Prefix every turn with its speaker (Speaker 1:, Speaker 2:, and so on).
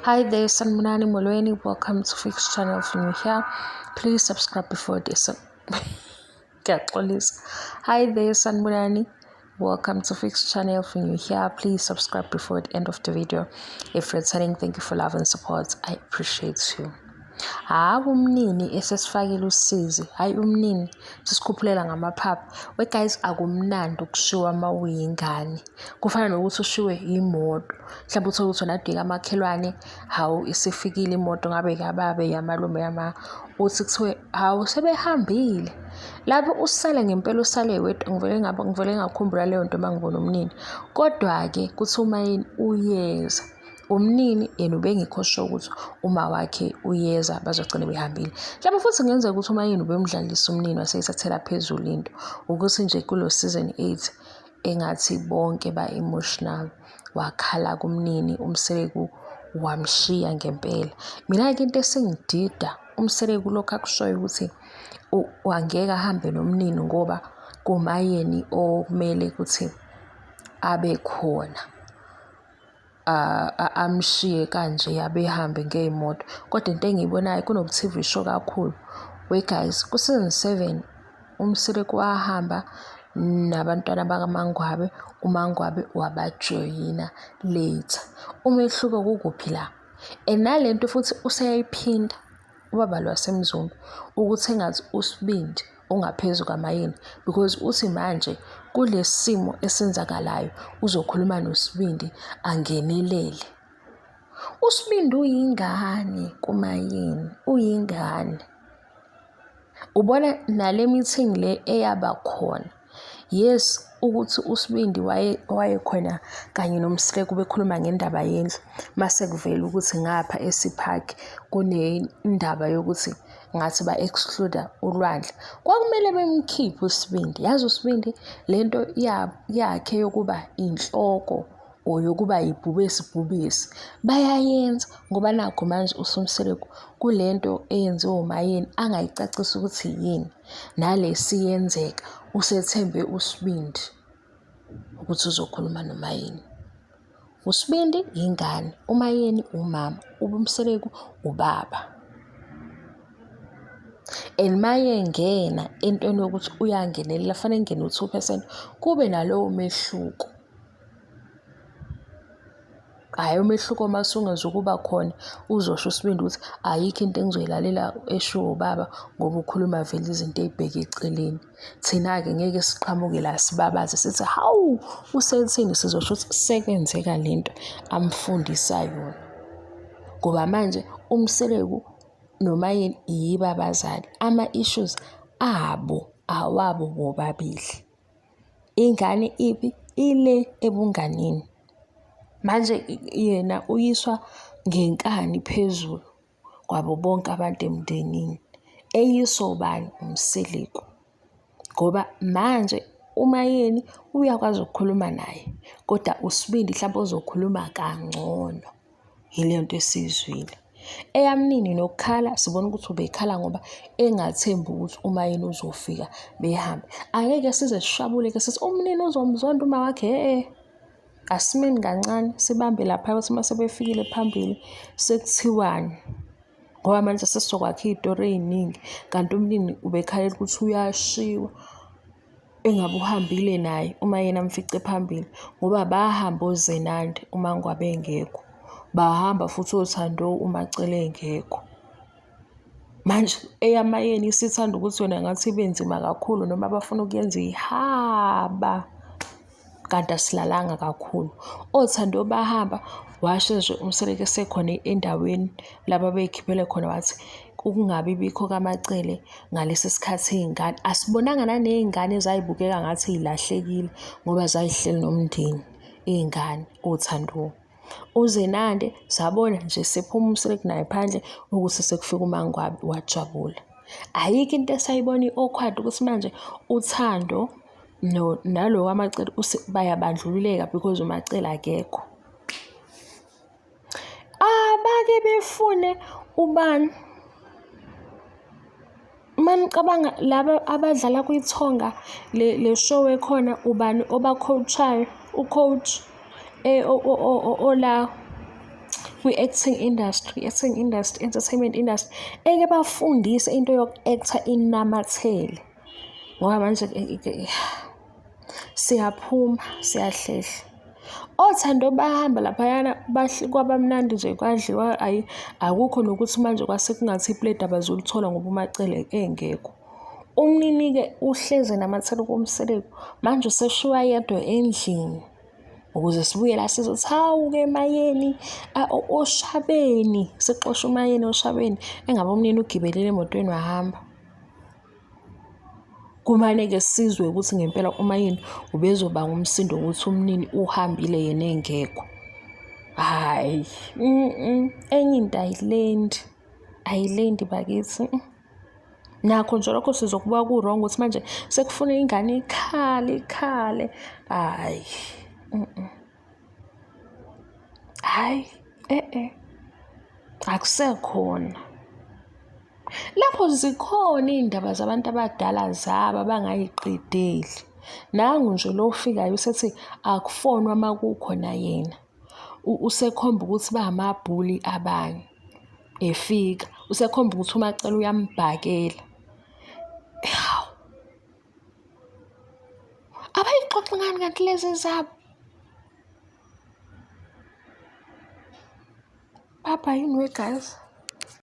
Speaker 1: Hi there, Sanmunani Molweni. Welcome to Fix Channel. If you're new here, please subscribe before this. Hi there, Sanmunani. Welcome to Fix Channel. If you're new here, please subscribe before the end of the video. If returning, thank you for love and support. I appreciate you. Umnini esesifakile usizi hayi umnini sisikhuphulela ngamaphaphu we guys akumnandi ukushiwa uma uyingane kufana nokuthi ushiwe imoto mhlawumbe uthola ukuthi unadika amakhelwane hawu isifikile imoto ngabe kababe yamalume uthi kuthiwe hawu sebehambile lapho usale ngempela usale wedwa ngivele ngakhumbula leyo nto mangibona umnini kodwa ke kuthi uma yini uyeza umnini yena ubengikho sure ukuthi uma wakhe uyeza bazogcina behambile mhlawumbe futhi ngenzeka ukuthi uma yini ubemdlalisa umnini waseyithathela phezulu into ukuthi nje kulo season 8 engathi bonke ba emotional wakhala kumnini umseleku wamshiya ngempela mina ke into esengidida umseleku lokho akushoyo ukuthi wangeka ahambe nomnini ngoba kumayeni okumele ukuthi abe khona amshiye kanje yabehambe ngeemoto kodwa into engiyibonayo kunobu-TV show kakhulu we guys ku season 7 umseleku wahamba nabantwana bakaMangwabe uMangwabe wabajoyina later umehluko kukuphi la enalento futhi useyayiphinda ubaba lwasemzungu ukuthi engathi uSibindi ungaphezulu kamayini because uthi manje kulesimo esenzakalayo uzokhuluma noSibindi angenelele uSibindi uyingane kumayini uyingane ubona nale meeting le eyaba khona yes ukuthi uSibindi wayekhona kanye nomseleku bekhuluma ngendaba yendlu mase kuvela ukuthi ngapha eSipark kunendaba yokuthi ngathi ba-exclude ulwandle kwakumele bemkhiphe uSibindi yazi uSibindi lento yakhe yokuba inhloko oyokuba yibhubesi bayayenza ngoba nakho manje usumseleku kulento eyenziwe umayeni angayicacisa ukuthi yini nalesi yenzeka usethembe uSibindi ukuthi uzokhuluma nomayeni uSibindi ingane umayeni umama ubumseleku ubaba maye ngena entweni yokuthi uyangenelela fanele ngene u2% kube nalowo mehluko hayi umehluko masungeza ukuba khona uzosho uSibindi ukuthi ayikho into engizoyilalela eshiwo baba ngoba ukhuluma vele izinto ezibheke eceleni thina ke ngeke siqhamuke la sibabaze sithi hawu usethini sizosho ukuthi sekwenzeka lento amfundisa yona ngoba manje umseleku nomayeni yibo abazali ama-issues awabo bobabili ingane ipi ile ebunganini manje yena uyiswa ngenkani phezulu kwabo bonke abantu emndenini eyisobani umseleku ngoba manje umayeni uyakwazi ukukhuluma naye kodwa uSibindi mhlawumbe uzokhuluma kangcono yile nto esizwile eyamnini nokukhala sibona ukuthi ubekhala ngoba engathembi ukuthi umayeni uzofika behambe angeke size sishabule ke sithi umnini uzomzonda uma wakhe asimeni kancane sibambe lapha ukuthi mase befikile phambili sekuthiwani ngoba manje sesizokwakha izitori eziningi kanti umnini ubekhalela ukuthi uyashiwa engabe uhambile naye umayeni amfice phambili ngoba bahamba oZenandi uMangwabe engekho bahamba futhi oThando umacele engekho manje eyamayeni isithanda ukuthi wena ngathi ibenzima kakhulu noma abafuna ukuyenza ihaba kanti asilalanga kakhulu oThando bahamba washo nje umseleku esekhona endaweni laba bekhiphele khona wathi ukungabi bikho kamacele ngalesi sikhathi izingane asibonanga nanezingane ezayibukeka ngathi zilahlekile ngoba zayihleli nomndeni izingane oThando uZenande sabona nje sephuma umseleku naye phandle ukuthi sekufika uMangwabe wajabula ayikho into esayibona iawkward ukuthi manje uThando nalo amacele bayabandlululeka because umacele akekho abake befune ubani manicabanga laba abadlala kwithonga le show ekhona ubani oba coachayo ucoach ola kwi-acting industry, entertainment industry, eke bafundise into yoku-actor inamathele. Ngoba manje siyaphuma, siyahlehla. Othando bahamba laphayana kwabamnandi nje kwadliwa, akukho nokuthi manje kwase kungathi ipleti abazolithola ngoba umacele engekho. Umnini-ke uhleze namathele komseleko, manje useshiwa yedwa endlini. Ukuze sibuye la sizothi hawu-ke emayeni, oshabeni, sexosha umayeni oshabeni, engabe umnini ugibelile emotweni wahamba. Kumane-ke sizwe ukuthi ngempela umayeni ubezobanga umsindo ukuthi umnini uhambile yena engekho. Hhayi, enye into ayilendi bakithi. Nakho nje lokho sizokuba ku-wrong ukuthi manje sekufuna ingane ikhale. Hhayi, hhayi, akusekhona. Lapho zikhona iy'ndaba zabantu abadala zabo abangayiqedeli. Nangu nje lo ofikayo usethi akufonwa uma kukhona yena. Usekhomba ukuthi bamabhuli abanye. Efika, usekhomba ukuthi umacele uyambhakela. Hawu. Abayixoxe ngani kanti lezi zabo? Bye-bye anyway, guys.